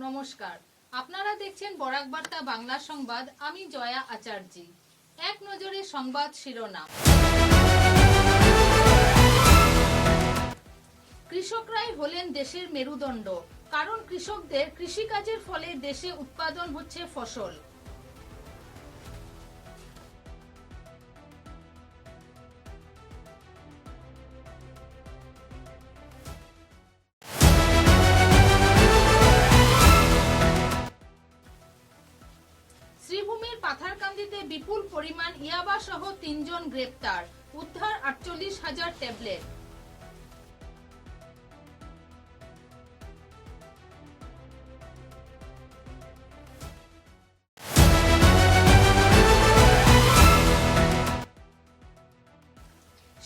নমস্কার, আপনারা দেখছেন বরাক বার্তা বাংলা সংবাদ। আমি জয়া আচার্য। এক নজরে সংবাদ শিরোনাম। কৃষকরাই হলেন দেশের মেরুদণ্ড, কারণ কৃষকদের কৃষিকাজের ফলে দেশে উৎপাদন হচ্ছে ফসল। শ্রীভূমির পাথারকান্দিতে বিপুল পরিমাণ ইয়াবা সহ ৩ জন গ্রেপ্তার, উদ্ধার ৪৮,০০০ ট্যাবলেট।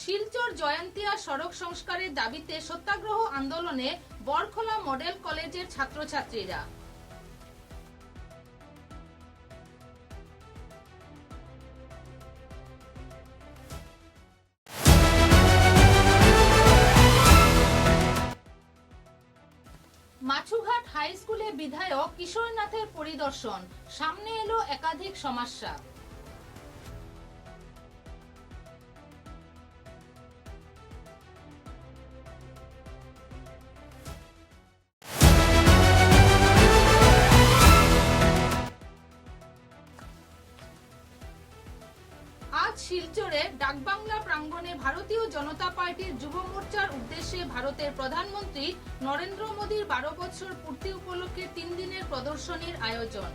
শিলচর জয়ন্তিয়া সড়ক সংস্কারের দাবিতে সত্যাগ্রহ আন্দোলনে বরখোলা মডেল কলেজের ছাত্রছাত্রীরা। মাছুঘাট হাই স্কুলে বিধায়ক কিশোরনাথের পরিদর্শন, সামনে এলো একাধিক সমস্যা। আজ শিলচরে ডাকবাংলা প্রাঙ্গণে ভারতীয় জনতা পার্টির যুব মোর্চার উদ্দেশ্যে ভারতের প্রধানমন্ত্রী নরেন্দ্র মোদীর 12 বছর পূর্তি উপলক্ষে 3 দিনের প্রদর্শনীর আয়োজন।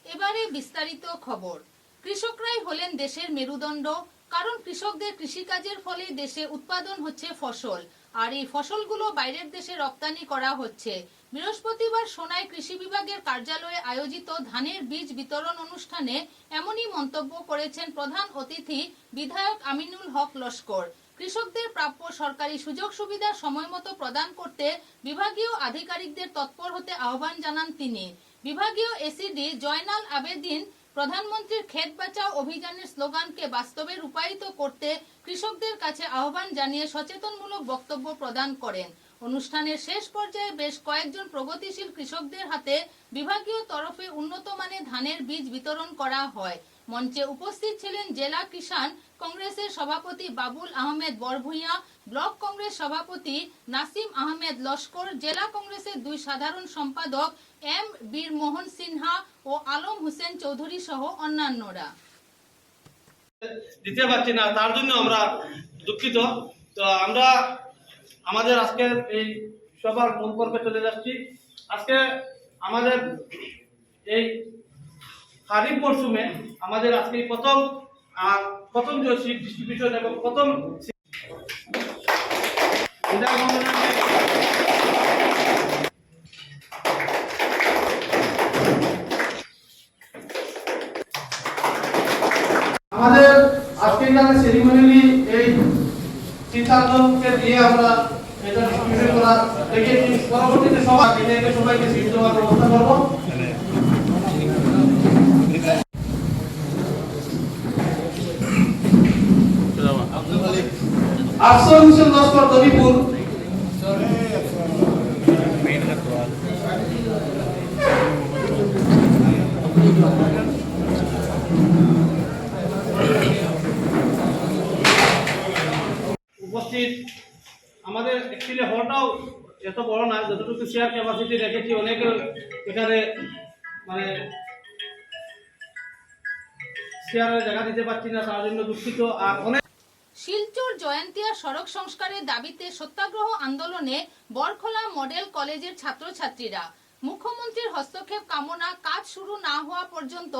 এবারে বিস্তারিত খবর। কৃষকরাই হলেন দেশের মেরুদণ্ড, কারণ কৃষকদের কৃষিকাজের ফলে দেশে উৎপাদন হচ্ছে ফসল, আর এই ফসলগুলো বাইরের দেশে রপ্তানি করা হচ্ছে। বৃহস্পতিবার সোনাই কৃষি বিভাগের কার্যালয়ে আয়োজিত ধানের বীজ বিতরণ অনুষ্ঠানে এমনই মন্তব্য করেছেন প্রধান অতিথি বিধায়ক আমিনুল হক লস্কর। কৃষকদের প্রাপ্য সরকারি সুযোগ সুবিধা সময়মতো প্রদান করতে বিভাগীয় আধিকারিকদের তৎপর হতে আহ্বান জানান তিনি। বিভাগীয় এসিডি জয়নাল আবেদিন প্রধানমন্ত্রীর ক্ষেত বাঁচাও অভিযানের স্লোগানকে বাস্তবে রূপায়িত করতে কৃষকদের কাছে আহ্বান জানিয়ে সচেতনমূলক বক্তব্য প্রদান করেন। অনুষ্ঠানের শেষ পর্যায়ে বেশ কয়েকজন প্রগতিশীল কৃষকদের হাতে বিভাগীয় তরফে উন্নত মানের ধানের বীজ বিতরণ করা হয়। মঞ্চে উপস্থিত ছিলেন জেলা কিষাণ কংগ্রেসের সভাপতি বাবুল আহমেদ বরভূঁইয়া, ব্লক কংগ্রেস সভাপতি নাসিম আহমেদ লস্কর, জেলা কংগ্রেসের 2 সাধারণ সম্পাদক এম বীর মোহন সিনহা ও আলম হোসেন চৌধুরী সহ অন্যান্যরা। দিতে পারছি না, তার জন্য আমরা দুঃখিত। তো আমরা আমাদের আজকের এই সবার মূল পর্বে চলে যাচ্ছি। আজকে আমাদের এই খারিফ মরশুমে আমাদের আজকে প্রথম যে শীত ডিস্ট্রিবিউশন এবং প্রথম আমাদের আজকে এখানে সেরিমনিলি এই সিদ্ধান্তকে দিয়ে আমরা এটা ডিস্ট্রিবিউশন করা দেখেছি। পরবর্তীতে সবাইকে সিট দেওয়ার ব্যবস্থা করবো। আফসর হোসেন লস্কর দবিপুর, উপস্থিত আমাদের অ্যাকচুয়ালি হলটাও এত বড় না, যতটুকু শেয়ার ক্যাপাসিটি রেখেছি অনেকে এখানে মানে শেয়ারের জায়গা দিতে পারছি না, তার জন্য দুঃখিত। আর অনেক শিলচর জয়ন্তিয়া সড়ক সংস্কারের দাবিতে সত্যাগ্রহ আন্দোলনে বরখোলা মডেল কলেজের ছাত্রছাত্রীরা। মুখ্যমন্ত্রীর হস্তক্ষেপ কামনা, কাজ শুরু না হওয়া পর্যন্ত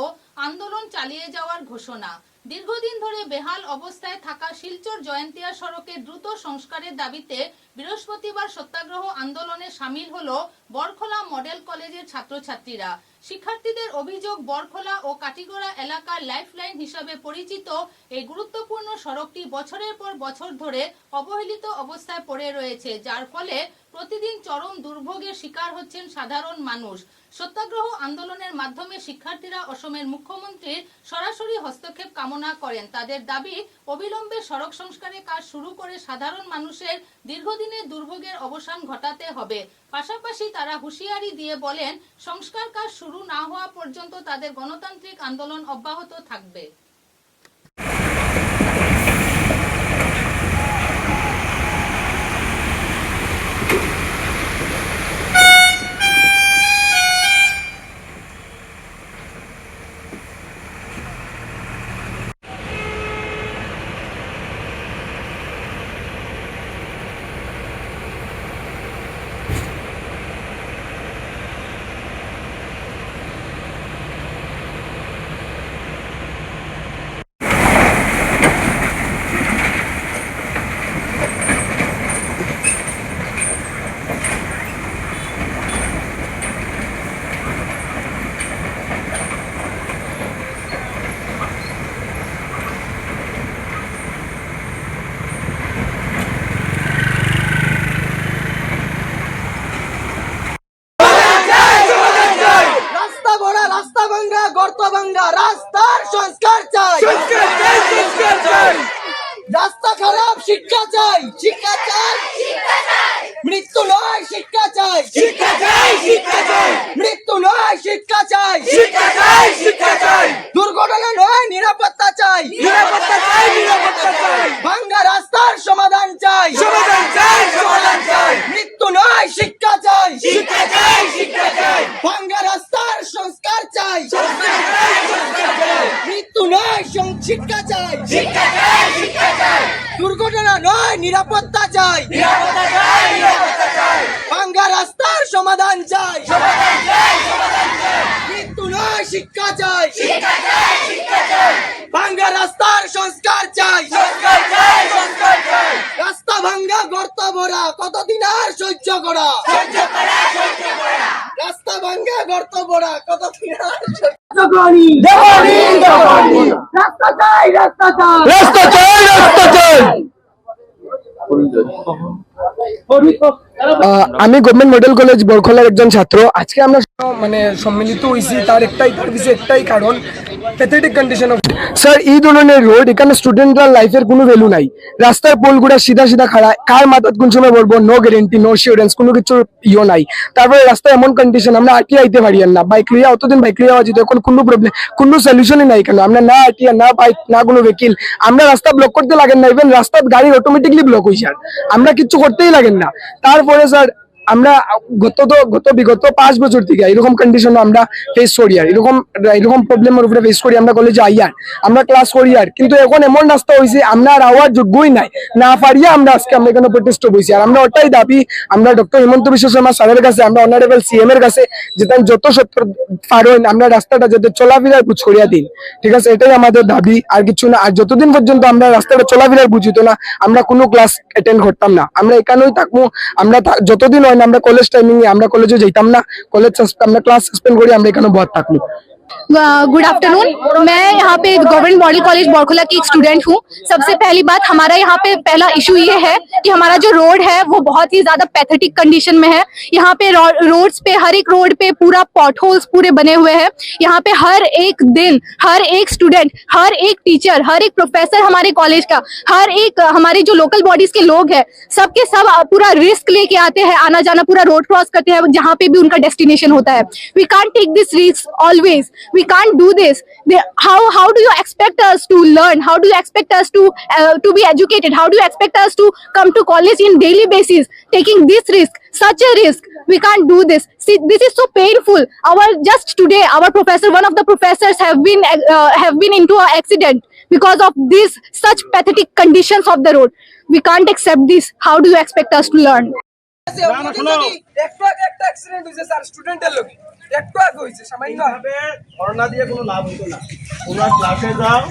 আন্দোলন চালিয়ে যাওয়ার ঘোষণা। দীর্ঘদিন ধরে বেহাল অবস্থায় থাকা শিলচর জয়ন্তিয়া সড়কের দ্রুত সংস্কারের দাবিতে বৃহস্পতিবার সত্যাগ্রহ আন্দোলনে সামিল হলো বরখোলা মডেল কলেজের ছাত্রছাত্রীরা। শিক্ষার্থীদের অভিযোগ, বরখোলা ও কাটিগড়া এলাকার লাইফলাইন হিসাবে পরিচিত এই গুরুত্বপূর্ণ সড়কটি বছরের পর বছর ধরে অবহেলিত অবস্থায় পড়ে রয়েছে, যার ফলে প্রতিদিন চরম দুর্ভোগের শিকার হচ্ছেন সাধারণ মানুষ। সত্যাগ্রহ আন্দোলনের মাধ্যমে শিক্ষার্থীরা অসমের মুখ্যমন্ত্রীর সরাসরি হস্তক্ষেপ কামনা করেন। তাদের দাবি, অবিলম্বে সড়ক সংস্কারের কাজ শুরু করে সাধারণ মানুষের দীর্ঘদিনের দুর্ভোগের অবসান ঘটাতে হবে। পাশাপাশি তারা হুঁশিয়ারি দিয়ে বলেন, সংস্কার কাজ শুরু না হওয়া পর্যন্ত তাদের গণতান্ত্রিক আন্দোলন অব্যাহত থাকবে। রাস্তা ভাঙ্গা গর্ত ভাঙ্গা রাস্তার সংস্কার চাই, রাস্তা খারাপ শিক্ষা চাই, শিক্ষা চাই, মৃত্যু নয় শিক্ষা চাই, মৃত্যু নয় শিক্ষা চাই, দুর্ঘটনা নয় নিরাপত্তা চাই, ভাঙ্গা রাস্তার সমাধান চাই, মৃত্যু নয় শিক্ষা চাই, ভাঙ্গা রাস্তার সংস্কার চাই, মৃত্যু নয় শিক্ষা চাই, দুর্ঘটনা নয় নিরাপত্তা চাই, ভাঙ্গা রাস্তার সমাধান চাই, মৃত্যু নয় শিক্ষা চাই, ভাঙ্গা রাস্তার সংস্কার চাই, রাস্তা ভাঙ্গা গর্ত ভরা কতদিন আর সহ্য করা, রাস্তা ভাঙ্গা গর্ত ভরা কতদিন আর রাস্তা চাই, রাস্তা চাই, রাস্তা চাই, রাস্তা চাই। আমি গভর্নমেন্ট মডেল কলেজ বরখলার একজন ছাত্র। আজকে আমরা মানে সম্মিলিত হয়েছি তার একটাই কারণ প্যাথেটিক কন্ডিশন অফ স্যার। এই ধরনের রোড এখানে স্টুডেন্টরা লাইফের কোনো ভ্যালু নাই। রাস্তার পোলগুলা সিধা সিধা খাড়া, কার মাথাত কোন সময় বলবো নো গ্যারেন্টি নো শিওরেন্স, কোনো কিছু নাই। তারপরে রাস্তা এমন কন্ডিশন আমরা আটিয়ে আইতে পারি না, বাইক লিয়া অতদিন বাইক লিয়া যেত, এখন কোনো প্রবলেম কোনো সলিউশনই নাই। কেন আমরা না আটিয়া না বাইক না কোনো ভেহিকল, আমরা রাস্তা ব্লক করতে লাগেন না, ইভেন রাস্তার গাড়ি অটোমেটিকলি ব্লক হয়েছে, আমরা কিচ্ছু করতেই লাগেন না। তারপরে স্যার আমরা বিগত 5 বছর থেকে এরকম কন্ডিশন আমরা ফেস করি, আর এরকম প্রবলেমের উপরে ফেস করি। আমরা কলেজে আইয়ার আমরা ক্লাস করি, আর কিন্তু এখন এমন রাস্তা হয়েছে আমরা আর আওয়ার যোগ্যই নাই, না পারিয়া আমরা আজকে আমরা এখানে প্রতিষ্ঠ হয়েছি। আর আমরা ওটাই দাবি আমরা ডক্টর হিমন্ত বিশ্ব শর্মা স্যারের কাছে, আমরা অনারেবল সিএম এর কাছে, যেটা যত সত্তর পারেন আমরা রাস্তাটা যাতে চলাফেরার বুঝ করিয়া দিন, ঠিক আছে? এটাই আমাদের দাবি, আর কিছু না। আর যতদিন পর্যন্ত আমরা রাস্তাটা চলাফেরার বুঝিত না, আমরা কোনো ক্লাস অ্যাটেন্ড করতাম না, আমরা এখানেই থাকবো। আমরা যতদিন হয় না আমরা কলেজ টাইমিং আমরা কলেজে যেতাম না, আমরা ক্লাস সাসপেন্ড করি, আমরা এখানে বহাত থাকবো। Good afternoon. मैं यहाँ पे गवर्नमेंट मॉडल कॉलेज बरखला की एक स्टूडेंट हूँ। सबसे पहली बात, हमारा यहाँ पे पहला इशू ये है कि हमारा जो रोड है वो बहुत ही ज्यादा पैथेटिक कंडीशन में है। यहाँ पे रोड्स पे, हर एक रोड पे पूरा पॉट होल्स पूरे बने हुए हैं। यहाँ पे हर एक दिन हर एक स्टूडेंट, हर एक टीचर, हर एक प्रोफेसर हमारे कॉलेज का, हर एक हमारे जो लोकल बॉडीज के लोग हैं, सबके सब पूरा रिस्क लेके आते हैं, आना जाना पूरा रोड क्रॉस करते हैं जहाँ पे भी उनका डेस्टिनेशन होता है। We can't take this risk always, we can't do this. How do you expect us to learn? How do you expect us to be educated? How do you expect us to come to college in daily basis taking this risk, such a risk? We can't do this. See, this is so painful. Just today our professor, one of the professors have been into an accident because of this such pathetic conditions of the road. We can't accept this. How do you expect us to learn? একটা accident হয়েছে sir, স্টুডেন্টের লোক একটু আগে হয়েছে, সামান্য ধর্ণা দিয়ে কোনো লাভ হইতো না। তোমরা ক্লাসে যাও,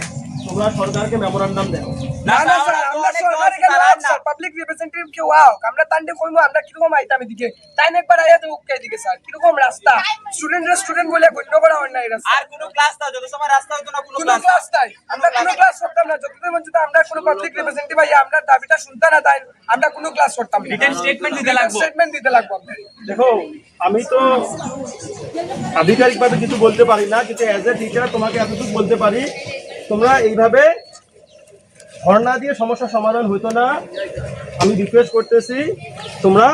তোমরা সরকারকে মেমোরান্ডাম দাও। না না স্যার, আমরা সরকার এখানে স্যার পাবলিক রিপ্রেজেন্টেটিভ কে ওয়াও আমরা তান্ডে কইমু, আমরা কিরকম আইতাম এদিকে তাই না, একবার আইয়া তো উক্কা এদিকে স্যার কিরকম রাস্তা, স্টুডেন্ট বলে গণ্য করা হয় না এই রাস্তা। আর কোনো ক্লাস না, যত সময় রাস্তা হইতো না কোনো কোনো ক্লাস ক্লাস নাই, আমরা কোনো ক্লাস করতাম না যতদিন পর্যন্ত আমরা কোনো পাবলিক রিপ্রেজেন্টেটিভ আইয়া আমরা দাবিটা শুনতে না তাই আমরা কোনো ক্লাস করতাম না। রিটেন স্টেটমেন্ট দিতে লাগবে, স্টেটমেন্ট দিতে লাগবে। দেখো আমি তো আধিকারিকভাবে কিছু বলতে পারি না, কিন্তু অ্যাজ এ টিচার তোমাকে এতটুকু বলতে পারি, তোমরা এইভাবে ধর্ণা দিয়ে সমস্যার সমাধান হইতো না। আমি রিকোয়েস্ট করতেছি তোমরা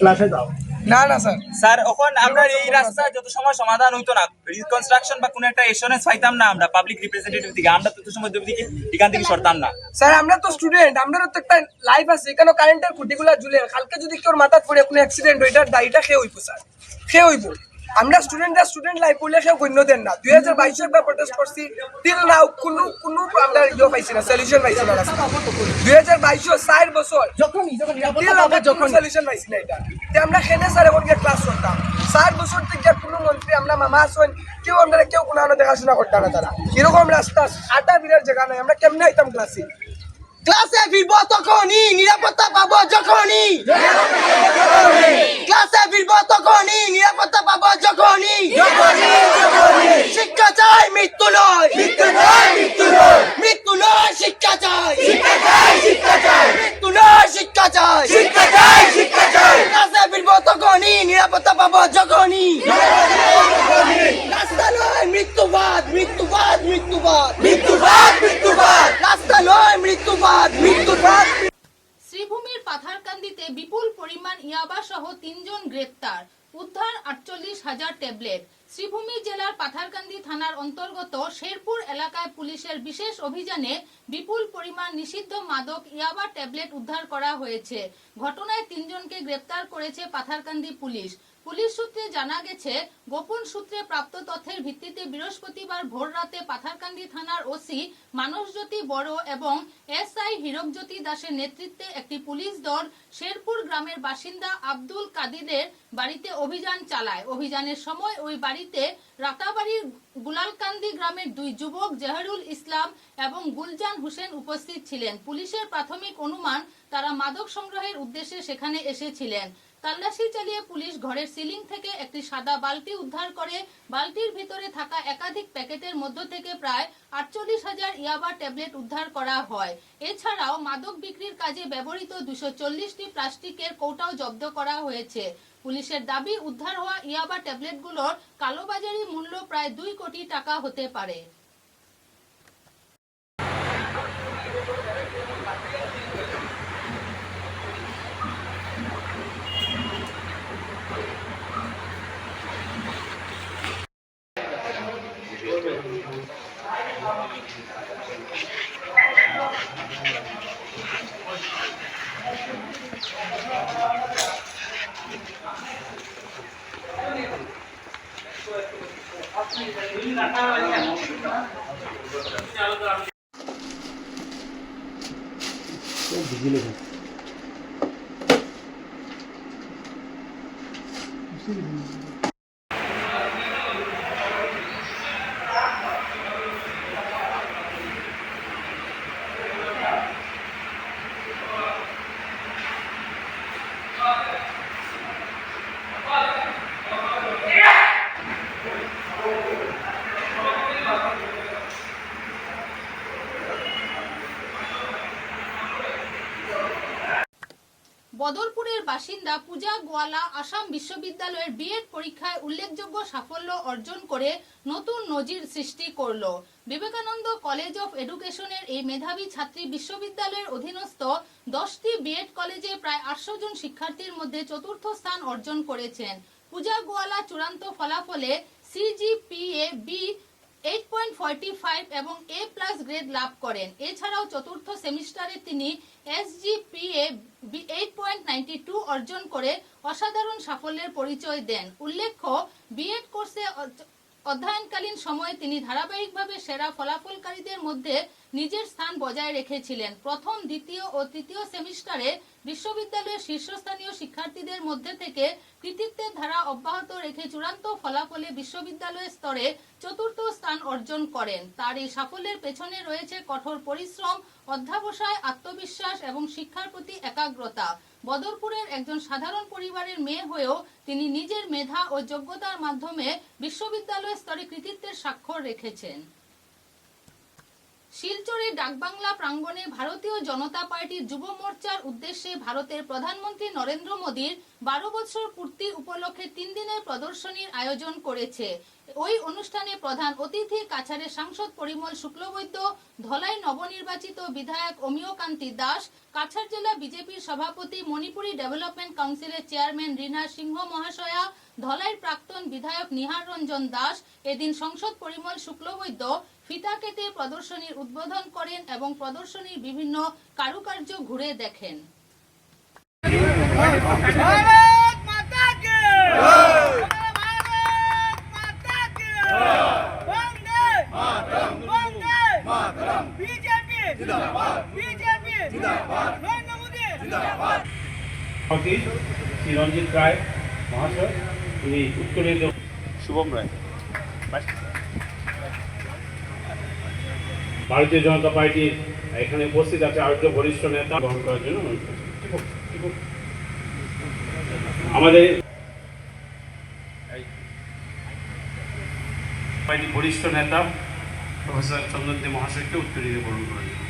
ক্লাসে যাও। না না স্যার, স্যার এখন আমরা এই রাস্তা যত সময় সমাধান হইতো না, রিকনস্ট্রাকশন বা কোনো একটা এসুরেন্স পাইতাম না আমরা পাবলিক রিপ্রেজেন্টেটিভ থেকে, আমরা তত সময় দিকে এখান থেকে সরতাম না। স্যার আমরা তো স্টুডেন্ট, আমারও তো একটা লাইফ আছে, এখানে কারেন্টের খুঁটিগুলা ঝুলে, কালকে যদি কেউ মাথা পড়ে কোনো অ্যাক্সিডেন্ট হয়, এটার দায়ীটা খেয়ে হইব স্যার, খেয়ে হইব। আমরা স্টুডেন্টরা স্টুডেন্ট লাইফ বলে কেউ গণ্য দেন না। 2022 একবার প্রটেস্ট করছি, টিল নাও কোনো আমরা ইয়ে পাইছি না, সলিউশন পাইছি না। 2022 4 বছর যখন সলিউশন পাইছি না এটা, যে আমরা খেলে স্যার এখন গিয়ে ক্লাস করতাম 4 বছর থেকে কোনো মন্ত্রী, আমরা মামা আসেন, কেউ কোনো দেখাশোনা করতাম না। তারা এরকম রাস্তা আটা বিরার জায়গা নাই, আমরা কেমনে আইতাম ক্লাসে? ক্লাসে ফিরব তখনই, নিরাপত্তা পাবো যখনই। ক্লাসে ফিরব তখনই, নিরাপত্তা পাবো যখনই। শিক্ষা চাই, মৃত্যু নয়। মৃত্যু নয়, শিক্ষা চাই। মৃত্যু নয়, শিক্ষা চাই। ক্লাসে ফিরব তখনই, নিরাপত্তা পাবো যখনই। রাস্তা নয়, মৃত্যুবাদ। রাস্তা নয়, মৃত্যুবাদ। শ্রীভূমির পাথারকান্দিতে বিপুল পরিমাণ ইয়াবা সহ 3 জন গ্রেপ্তার, উদ্ধার 48,000 ট্যাবলেট। শ্রীভূমি জেলার পাথারকান্দি থানার অন্তর্গত শেরপুর এলাকায় পুলিশের বিশেষ অভিযানে বিপুল পরিমাণ নিষিদ্ধ মাদক ইয়াবা ট্যাবলেট উদ্ধার করা হয়েছে। ঘটনায় 3 জনকে গ্রেপ্তার করেছে পাথারকান্দি পুলিশ। পুলিশ সূত্রে জানা গেছে, গোপন সূত্রে প্রাপ্ত তথ্যের ভিত্তিতে বৃহস্পতিবার ভোররাতে পাথারকান্দি থানার ওসি মানসজ্যোতি বড় এবং এসআই হীরকজ্যোতি দাসের নেতৃত্বে একটি পুলিশ দল শেরপুর গ্রামের বাসিন্দা আব্দুল কাদিরের বাড়িতে অভিযান চালায়। অভিযানের সময় ওই বাড়িতে রাতাবাড়ির গুলালকান্দি গ্রামের 2 যুবক জহেরুল ইসলাম এবং গুলজান হোসেন উপস্থিত ছিলেন। পুলিশের প্রাথমিক অনুমান, তারা মাদক সংগ্রহের উদ্দেশ্যে সেখানে এসেছিলেন। তল্লাশি চালিয়ে পুলিশ ঘরের সিলিং থেকে একটি সাদা বালতি উদ্ধার করে। বালতির ভিতরে থাকা একাধিক প্যাকেটের মধ্য থেকে প্রায় 48,000 ইয়াবা ট্যাবলেট উদ্ধার করা হয়। এছাড়াও মাদক বিক্রির কাজে ব্যবহৃত 240টি প্লাস্টিকের কৌটাও জব্দ করা হয়েছে। পুলিশের দাবি, উদ্ধার হওয়া ইয়াবা ট্যাবলেটগুলোর কালোবাজারি মূল্য প্রায় 2 কোটি টাকা হতে পারে। বদরপুরের বাসিন্দা পূজা গোয়ালা আসাম বিশ্ববিদ্যালয়ের বিএড পরীক্ষায় উল্লেখযোগ্য সাফল্য অর্জন করে নতুন নজির সৃষ্টি করল। বিবেকানন্দ কলেজ অফ এডুকেশনের এই মেধাবী ছাত্রী বিশ্ববিদ্যালয়ের অধীনস্থ 10টি বিএড কলেজে প্রায় 800 জন শিক্ষার্থীর মধ্যে 4র্থ স্থান অর্জন করেছেন। পূজা গোয়ালা চূড়ান্ত ফলাফলে সিজিপিএ বি 8.45 এবং A+ গ্রেড লাভ করেন। এছাড়াও 4র্থ সেমিস্টারে তিনি SGPA 8.92 অর্জন করে অসাধারণ সাফল্যের পরিচয় দেন। উল্লেখ্য, বিএড কোর্সে অধ্যয়নকালীন সময়ে তিনি ধারাবাহিকভাবে সেরা ফলাফলকারীদের মধ্যে নিজের স্থান বজায় রেখেছিলেন। প্রথম, দ্বিতীয় ও তৃতীয় সেমিস্টারে বিশ্ববিদ্যালয়ের শীর্ষস্থানীয় শিক্ষার্থীদের মধ্যে থেকে কৃতিত্বের ধারা অব্যাহত রেখে চূড়ান্ত ফলাফলে বিশ্ববিদ্যালয় স্তরে 4র্থ স্থান অর্জন করেন। তার এই সাফল্যের পেছনে রয়েছে কঠোর পরিশ্রম, অধ্যবসায়, আত্মবিশ্বাস এবং শিক্ষার প্রতি একাগ্রতা। বদরপুরের একজন সাধারণ পরিবারের মেয়ে হয়েও তিনি নিজের মেধা ও যোগ্যতার মাধ্যমে বিশ্ববিদ্যালয় স্তরে কৃতিত্বের স্বাক্ষর রেখেছেন। শিলচরে ডাকবাংলা প্রাঙ্গণে ভারতীয় জনতা পার্টির যুব মোর্চার উদ্দেশ্যে ভারতের প্রধানমন্ত্রী নরেন্দ্র মোদীর 12 বছর পূর্তি উপলক্ষে 3 দিনের প্রদর্শনীর আয়োজন করেছে। ওই অনুষ্ঠানে প্রধান অতিথি কাছাড়ের সাংসদ পরিমল শুক্লবৈদ্য, ধলাই নবনির্বাচিত বিধায়ক অমিয়কান্তি দাস, কাছাড় জেলা বিজেপির সভাপতি, মণিপুরি ডেভেলপমেন্ট কাউন্সিলের চেয়ারম্যান রীনা সিংহ মহাশয়া, ধলাইয়ের প্রাক্তন বিধায়ক নিহার রঞ্জন দাস এদিন সাংসদ পরিমল শুক্লবৈদ্য ফিতা কেটে প্রদর্শনীর উদ্বোধন করেন এবং প্রদর্শনীর বিভিন্ন কারুকার্য ঘুরে দেখেন। भारत माता के भारत माता के वंदे वंदे बीजेपी जिंदाबाद बीजेपी जिंदाबाद नरेंद्र मोदी जिंदाबाद চিরঞ্জিত রায় মহাশয়, তিনি উত্তরের শুভম রায়। ভারতীয় জনতা পার্টির এখানে উপস্থিত আছে আরেকজন বরিষ্ঠ নেতা গ্রহণ করার জন্য আমাদের পার্টির বরিষ্ঠ নেতা প্রফেসর চন্দ্রদেব মহাশয়কে উত্তরীয় গ্রহণ করার জন্য।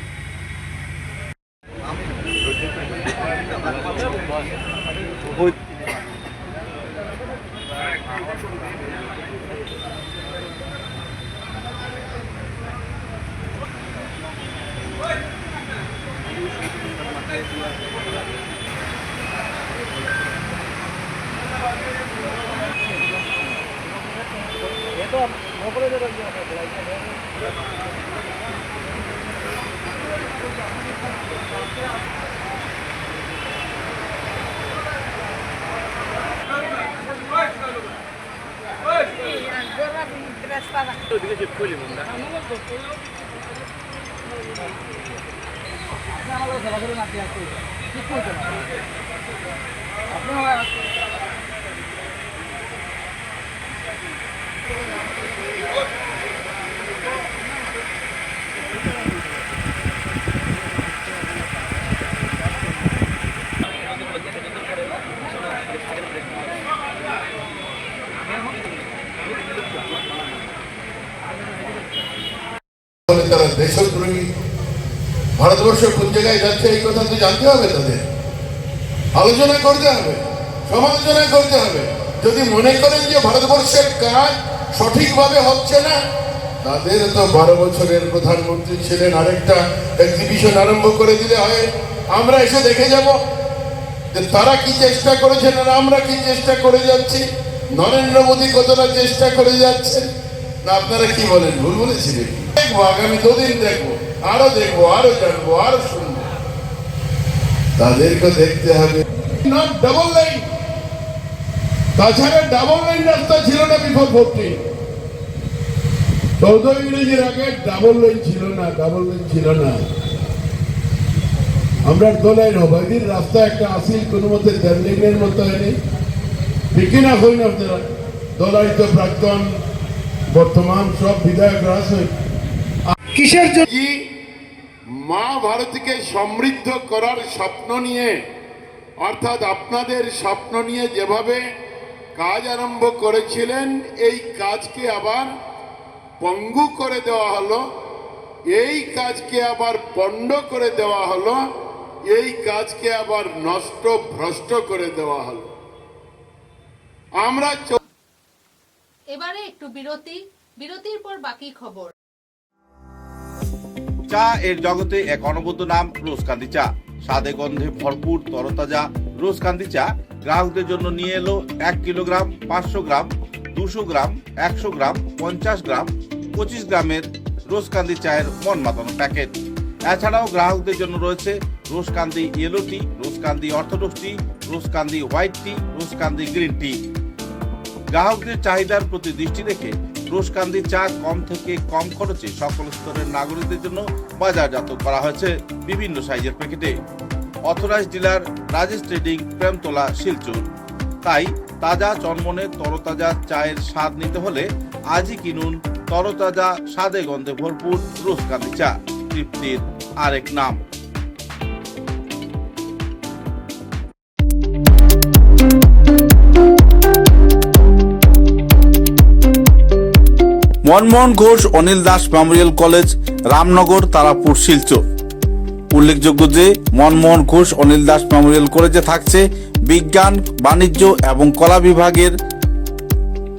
তারা দেশদ্রোহী, ভারতবর্ষ কোন জায়গায় যাচ্ছে এই কথা তো জানতে হবে, তাদের আলোচনা করতে হবে, সমালোচনা করতে হবে। যদি মনে করেন যে ভারতবর্ষের কাজ সঠিকভাবে হচ্ছে না, তাদের তো 12 বছরের প্রধানমন্ত্রী ছিলেন, আরেকটা এক্সিবিশন আরম্ভ করে দিলে হয়, আমরা এসে দেখে যাব যে তারা কি চেষ্টা করেছেন আর আমরা কি চেষ্টা করে যাচ্ছি, নরেন্দ্র মোদী কতটা চেষ্টা করে যাচ্ছেন। না আপনারা কি বলেন, ভুল বলেছিলেন? দেখবো, আগামী 2 দিন দেখবো, আরো দেখবো, আরো জানবো, আরো শুনবো। তাদেরকে দেখতে হবে না ডাবল লাইন, তাছাড়া ডাবল লাইন রাস্তা ছিল না বিফোর 14। 14 ইংরেজির আগে ডাবল লাইন ছিল না, ডাবল লাইন ছিল না। আমরা দোলাইন অবৈধির রাস্তা একটা আসিল, কোনো মতে দেড় মতো হয়নি, ঠিক না? হইনি আপনারা দোলাই তো প্রাক্তন বর্তমান সব বিধায়করা আছে। কিসের জন্য মা ভারতীকে সমৃদ্ধ করার স্বপ্ন নিয়ে, অর্থাৎ আপনাদের স্বপ্ন নিয়ে যেভাবে কাজ আরম্ভ করেছিলেন, এই কাজকে আবার পঙ্গু করে দেওয়া হলো, এই কাজকে আবার পণ্ড করে দেওয়া হলো, এই কাজকে আবার নষ্ট ভ্রষ্ট করে দেওয়া হলো। আমরা এবারে একটু বিরতির পর বাকি খবর। চা এর জগতে এক অনবদ্য নাম রোজকান্দি চা। স্বাদে গন্ধে ভরপুর তরতাজা রোজকান্দি চা গ্রাহকদের জন্য নিয়ে এলো 1 কিলোগ্রাম, 500 গ্রাম, 200 গ্রাম, 100 গ্রাম, 50 গ্রাম, 25 গ্রামের রোজকান্দি চায়ের মন মাতানো প্যাকেট। এছাড়াও গ্রাহকদের জন্য রয়েছে রোজকান্দি ইয়েলো টি, রোজকান্দি অর্থোডক্স টি, রোজকান্দি হোয়াইট টি, রোজকান্দি গ্রিন টি। গ্রাহকদের চাহিদার প্রতি দৃষ্টি রেখে রোজকান্দি চা কম থেকে কম খরচে সকল স্তরের নাগরিকদের জন্য বাজারজাত করা হয়েছে বিভিন্ন সাইজের প্যাকেটে। Authorise dealer Rajesh trading, Premtala, Silchar. তাই তাজা চনমনে তরতাজা চায়ের স্বাদ নিতে হলে আজই কিনুন তরতাজা স্বাদে গন্ধে ভরপুর রোজকান্দি চা, তৃপ্তির আরেক নাম। Manmohan Ghosh Anil Das memorial college, Ramnagar, Tarapur, Silchar. উল্লেখযোগ্য যে মনমোহন ঘোষ অনিল দাস মেমোরিয়াল কলেজে থাকছে বিজ্ঞান, বাণিজ্য এবং কলা বিভাগের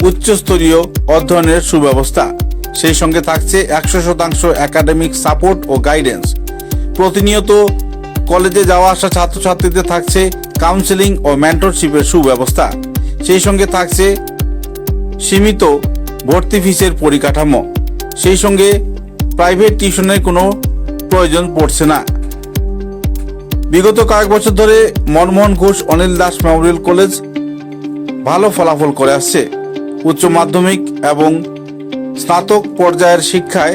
উচ্চস্তরীয় অধ্যয়নের সুব্যবস্থা। সেই সঙ্গে থাকছে 100% একাডেমিক সাপোর্ট ও গাইডেন্স। প্রতিনিয়ত কলেজে যাওয়া আসা ছাত্রছাত্রীদের থাকছে কাউন্সেলিং ও মেন্টরশিপের সুব্যবস্থা। সেই সঙ্গে থাকছে সীমিত ভর্তি ফিসের পরিকাঠামো। সেই সঙ্গে প্রাইভেট টিউশনের কোনো প্রয়োজন পড়ছে না। বিগত কয়েক বছর ধরে মনমোহন ঘোষ অনিল দাস মেমোরিয়াল কলেজ ভালো ফলাফল করে আসছে। উচ্চ মাধ্যমিক এবং স্নাতক পর্যায়ের শিক্ষায়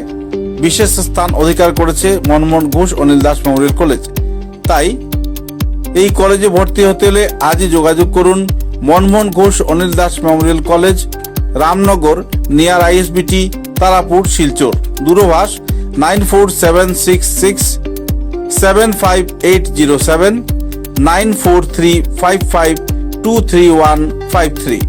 বিশেষ স্থান অধিকার করেছে মনমোহন ঘোষ অনিল দাস মেমোরিয়াল কলেজ। তাই এই কলেজে ভর্তি হতে হলে আজই যোগাযোগ করুন Manmohan Ghosh Anil Das memorial college, Ramnagar, near ISBT, Tarapur, Silchar. দূরভাষ 9476675807 9435523153।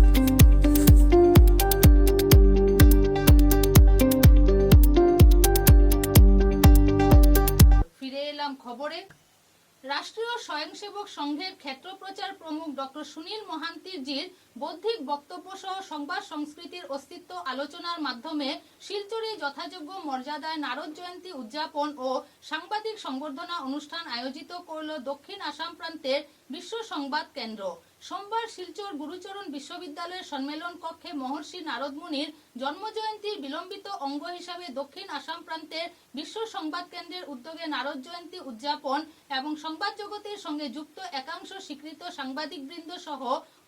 ফিরে এলাম খবরে। রাষ্ট্রীয় স্বয়ংসেবক সংঘের ক্ষেত্র প্রচার প্রমুখ ডক্টর সুনীল মহান্তিজির বৌদ্ধিক বক্তব্য সহ সংবাদ সংস্কৃতির অস্তিত্ব আলোচনার মাধ্যমে শিলচরে যথাযোগ্য মর্যাদায় নারদ জয়ন্তী উদযাপন ও সাংবাদিক সংবর্ধনা অনুষ্ঠান আয়োজিত করল দক্ষিণ আসাম প্রান্তের বিশ্ব সংবাদ কেন্দ্র। সোমবার শিলচর গুরুচরণ বিশ্ববিদ্যালয়ের সম্মেলন কক্ষে মহর্ষি নারদ মুনির জন্মজয়ন্তীর বিলম্বিত অঙ্গ হিসাবে দক্ষিণ আসাম প্রান্তের বিশ্ব সংবাদ কেন্দ্রের উদ্যোগে নারদ জয়ন্তী উদযাপন এবং সংবাদ জগতের সঙ্গে যুক্ত একাংশ স্বীকৃত সাংবাদিকবৃন্দ সহ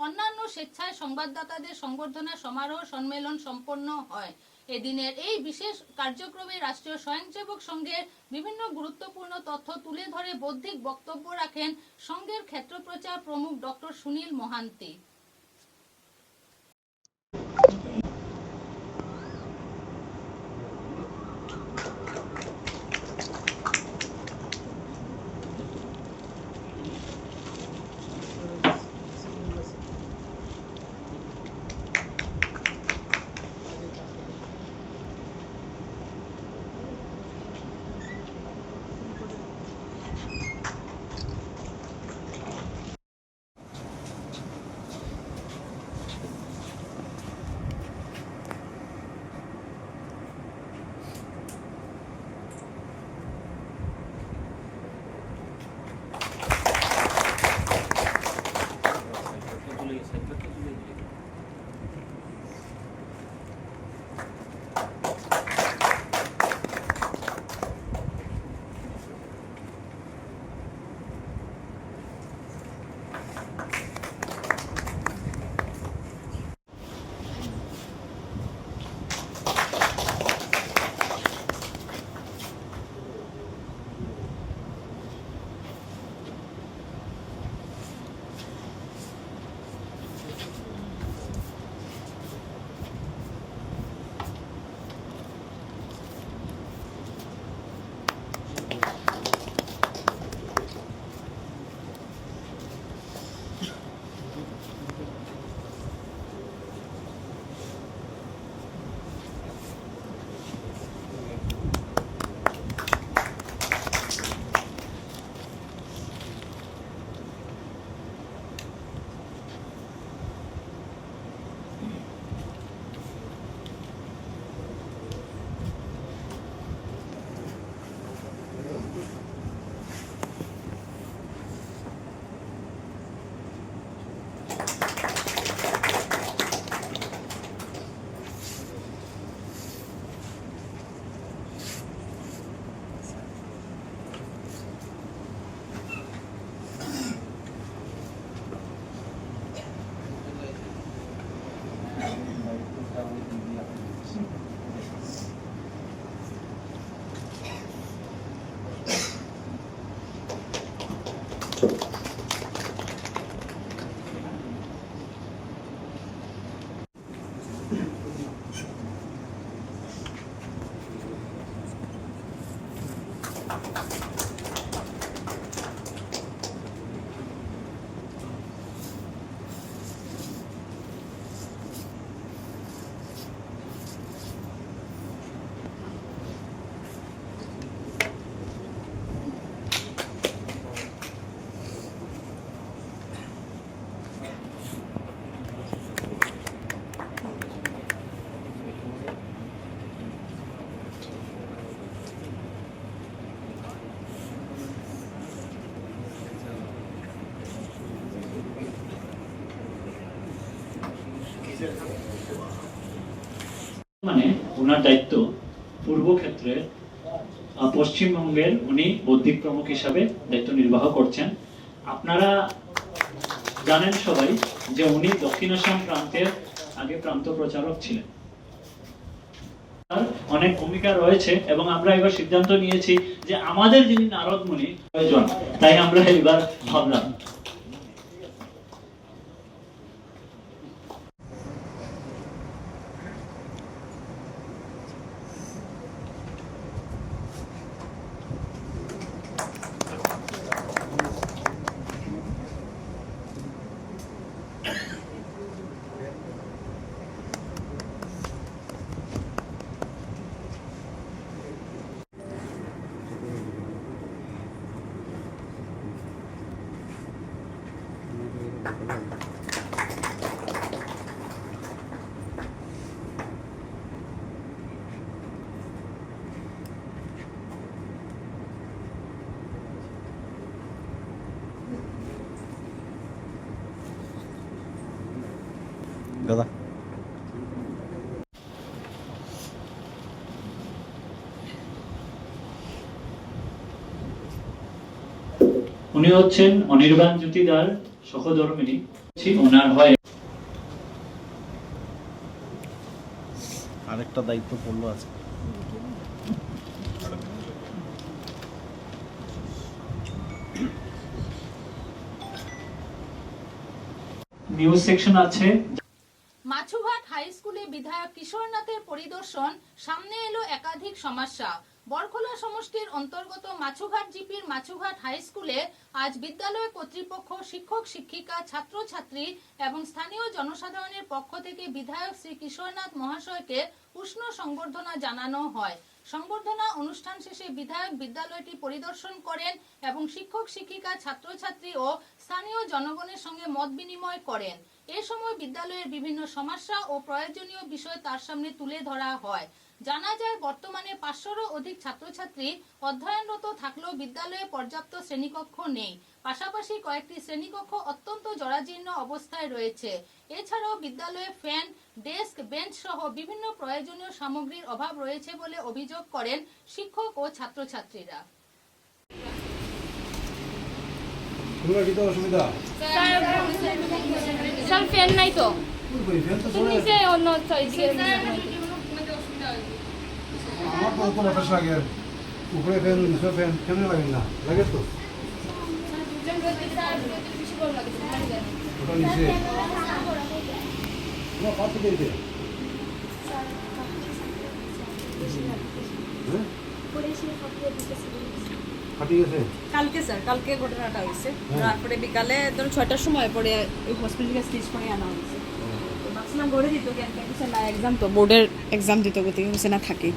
অন্যান্য স্বেচ্ছায় সংবাদদাতাদের সংবর্ধনা সমারোহ সম্মেলন সম্পন্ন হয়। এদিনের এই বিশেষ কার্যক্রমে রাষ্ট্রীয় স্বয়ংসেবক সংঘের বিভিন্ন গুরুত্বপূর্ণ তথ্য তুলে ধরে বৌদ্ধিক বক্তব্য রাখেন সংঘের ক্ষেত্রপ্রচার প্রমুখ ডক্টর সুনীল মহান্তি। মানে ওনার দায়িত্ব পূর্ব ক্ষেত্রে পশ্চিমবঙ্গের উনি বৌদ্ধিক প্রমুখ হিসাবে দায়িত্ব নির্বাহ করছেন। আপনারা জানেন সবাই যে উনি দক্ষিণ আসাম প্রান্তের আগে প্রান্ত প্রচারক ছিলেন। অনেক ভূমিকা রয়েছে এবং আমরা এবার সিদ্ধান্ত নিয়েছি যে আমাদের যিনি নারদ মুনি প্রয়োজন, তাই আমরা এবার ভাবলাম দাদা উনি হচ্ছেন অনির্বাণ জ্যোতিদার সহধর্মিনী। ওনার হয় আরেকটা দায়িত্ব পড়লো আছে। নিউজ সেকশন আছে। মাছুঘাট হাই স্কুলে বিধায়ক কিশোরনাথের পরিদর্শন, সামনে এলো একাধিক সমস্যা। বরখোলা সমষ্টির অন্তর্গত মাছুঘাট জিপির মাছুঘাট হাই স্কুলে আজ বিদ্যালয় কর্তৃপক্ষ, শিক্ষক শিক্ষিকা, ছাত্রছাত্রী এবং স্থানীয় জনসাধারণের পক্ষ থেকে বিধায়ক শ্রী কিশোরনাথ মহাশয়কে উষ্ণ সংবর্ধনা জানানো হয়। সংবর্ধনা অনুষ্ঠান শেষে বিধায়ক বিদ্যালয়টি পরিদর্শন করেন এবং শিক্ষক শিক্ষিকা, ছাত্রছাত্রী ও স্থানীয় জনগণের সঙ্গে মত বিনিময় করেন। এ সময় বিদ্যালয়ের বিভিন্ন সমস্যা ও প্রয়োজনীয় বিষয় তার সামনে তুলে ধরা হয়। জানা যায় বর্তমানে 500-রও অধিক ছাত্রছাত্রী অধ্যয়নরত থাকলেও বিদ্যালয়ে পর্যাপ্ত শ্রেণীকক্ষ নেই। পাশাপাশি কয়েকটি শ্রেণীকক্ষ অত্যন্ত জরাজীর্ণ অবস্থায় রয়েছে। এছাড়াও বিদ্যালয়ে ফ্যান, ডেস্ক, বেঞ্চ সহ বিভিন্ন প্রয়োজনীয় সামগ্রীর অভাব রয়েছে বলে অভিযোগ করেন শিক্ষক ও ছাত্রছাত্রীরা। অসুবিধা স্যার ফ্যান নাই তো অন্য আমার তো অত বাতাস লাগে, উপরে ফ্যান নিচে ফ্যান কেমন লাগে না লাগে তো ওটা নিচে কাছে দিয়েছে কালকে স্যার, কালকে ঘটনাটা হয়েছে। তারপরে বিকালে ধরুন 6টার সময় পরে ওই হসপিটালকে স্টিচ করে আনা হয়েছে। তো ভাবছিলাম ঘরে দিত, জ্ঞান কিছু না, এক্সাম তো বোর্ডের এক্সাম দিত, গতি হচ্ছে না থাকে।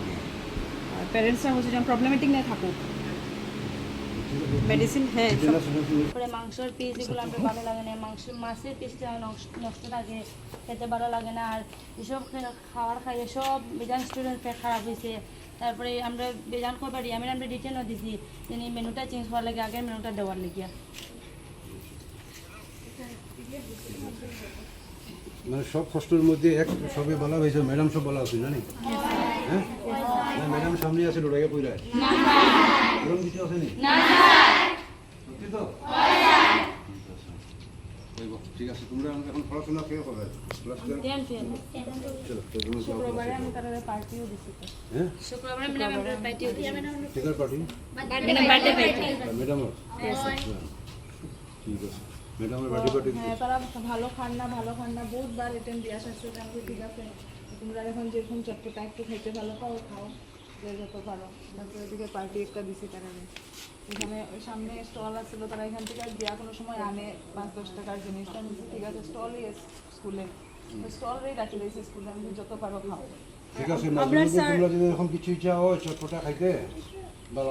আর প্যারেন্টসরা হচ্ছে যেমন প্রবলেমেটিক না থাকুক, মেডিসিন হ্যাঁ পরে মাংসের পিস এগুলো আমরা ভালো লাগে না, মাছের পিসটা নষ্ট থাকে, খেতে ভালো লাগে না। আর এসব খাবার খাইয়ে সব বেজান স্টুডেন্ট খারাপ হয়েছে। তারপরে আমরা বেজান কবার আমরা রিটার্নও দিছি, যিনি মেনুটা চেঞ্জ হওয়ার লাগে, আগের মেনুটা দেওয়ার লাগিয়া। মানে সব কষ্টের মধ্যে এক সবে বলা হয়েছে, ম্যাডাম সব বলা হচ্ছে না? হ্যাঁ, ম্যাডাম সামনে আছে লড়াইয়া কইরা এরকম কিছু আছে নি? সত্যি তো? ঠিক আছে, তোমরা এখন পড়াশোনা কে হবে? শুক্রবারে আমি তার পার্টিও দিছি। হ্যাঁ, শুক্রবারে ম্যাডাম পার্টিও দিছি। টিকার পার্টি বার্থডে পার্টি ম্যাডাম। ঠিক আছে, ম্যাডামের বার্থডে পার্টি। হ্যাঁ, তারা ভালো খান না বহুতবার অ্যাটেন্ড দিয়ে আসছে। ঠিক আছে, তোমরা এখন যেরকম চটপটা একটু খাইতে ভালো পাও, খাও যে যত পারো। তারপরে এদিকে পার্টি একটা দিছি তারা, এখানে ওই সামনে স্টল আসছিল, তারা এখান থেকে দেওয়া কোনো সময় আনে 5-10 টাকার জিনিসটা নিচ্ছে। ঠিক আছে, স্টলই স্কুলে, স্টলই রাখি দিয়েছে স্কুলে, আমি যত পারো খাও। ঠিক আছে, তোমরা যদি এরকম কিছু ইচ্ছা হয় চটপটা খাইতে বা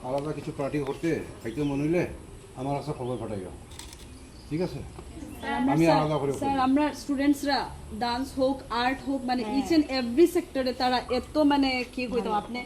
আলাদা কিছু পার্টি করতে খাইতে মনে হইলে আমার কাছে খবর পাঠাইও, ঠিক আছে? আমি আলাদা করে স্যার, আমরা স্টুডেন্টসরা ডান্স হোক, আর্ট হোক, মানে ইচ এন্ড এভরি সেক্টরে তারা এত মানে কি কইতাম আপনি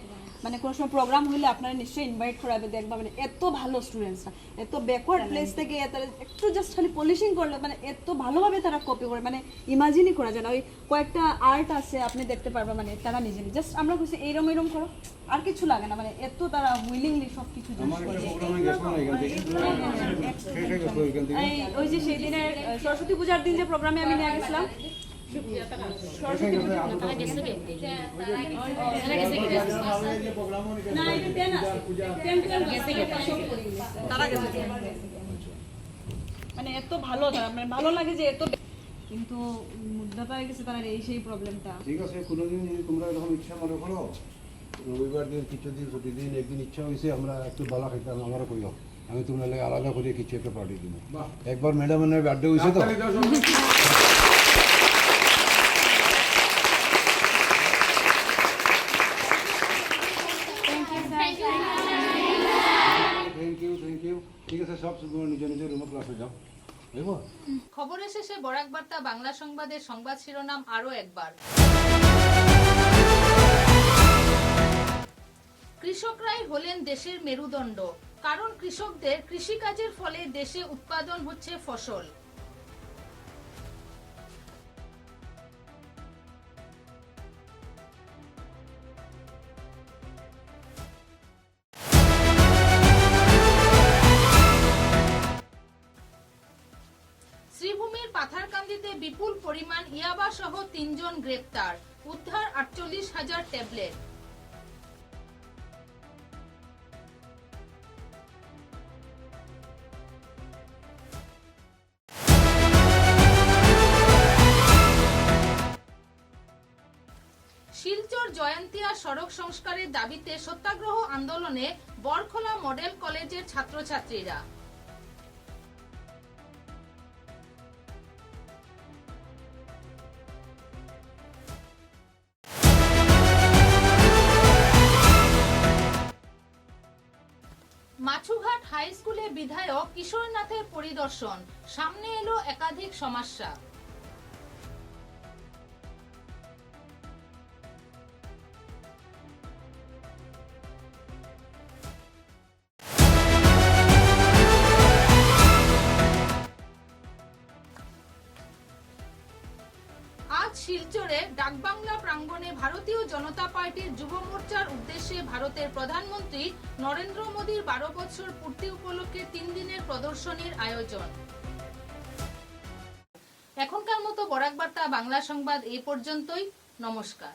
মানে কোনো সময় প্রোগ্রাম হইলে আপনারা নিশ্চয়ই ইনভাইট করাবে, দেখবা মানে এত ভালো স্টুডেন্টসরা, এত ব্যাকওয়ার্ড প্লেস থেকে তারা একটু জাস্ট খালি পলিশিং করলে মানে এত ভালোভাবে তারা কপি করে, মানে ইমাজিনই করা যায় না। ওই কয়েকটা আর্ট আছে আপনি দেখতে পারবেন, মানে তারা নিজে জাস্ট আমরা কইছি এইরকম এরকম করো, আর কিছু লাগে না, মানে এত তারা উইলিংলি সব কিছু আমার একটা প্রোগ্রামে গেছিলাম এখান থেকে শেষ গেছে এখান থেকে ওই যে সেই দিনের সরস্বতী পূজার দিন যে প্রোগ্রামে আমি নিয়ে গেছিলাম, মানে এত ভালো তারা, মানে ভালো লাগে যে এত, কিন্তু মুদ্রাটা হয়ে গেছে তারা এই সেই প্রবলেমটা। ঠিক আছে, কোনোদিন যদি তোমরা এরকম ইচ্ছা মনে করো, রবিবার দিন কিছুদিন ছুটি দিন, একদিন ইচ্ছা হয়েছে আমরা একটু ভালো খাইতাম, আমারও কইও, আমি তোমরা লাগে আলাদা করে কিছু একটা পার্টি দিব। একবার ম্যাডামের বার্থডে হয়েছে তো, থ্যাংক ইউ। ঠিক আছে, সব নিজের নিজের রুমে ক্লাসে যাও, দেখবো। খবরের শেষে বরাক বার্তা বাংলা সংবাদের সংবাদ শিরোনাম আরো একবার। কৃষকরাই হলেন দেশের মেরুদণ্ড, কারণ কৃষকদের কৃষিকাজের ফলে দেশে উৎপাদন হচ্ছে ফসল। শ্রীভূমির পাথারকান্দিতে বিপুল পরিমাণ ইয়াবা সহ 3 জন গ্রেপ্তার, উদ্ধার 48,000 ট্যাবলেট। শিলচর জয়ন্তিয়া সড়ক সংস্কারের দাবিতে সত্যাগ্রহ আন্দোলনে বরখোলা মডেল কলেজের ছাত্রছাত্রীরা। মাছুঘাট হাই স্কুলে বিধায়ক কিশোরনাথের পরিদর্শন, সামনে এলো একাধিক সমস্যা। আজ শিলচরে ডাকবাংলা প্রাঙ্গণে ভারতীয় জনতা পার্টির যুব মোর্চার উদ্দেশ্যে ভারতের প্রধানমন্ত্রী নরেন্দ্র মোদীর 12 বছর পূর্তি উপলক্ষে 3 দিনের প্রদর্শনীর আয়োজন। এখনকার মতো বরাক বার্তা বাংলা সংবাদ এই পর্যন্তই। নমস্কার।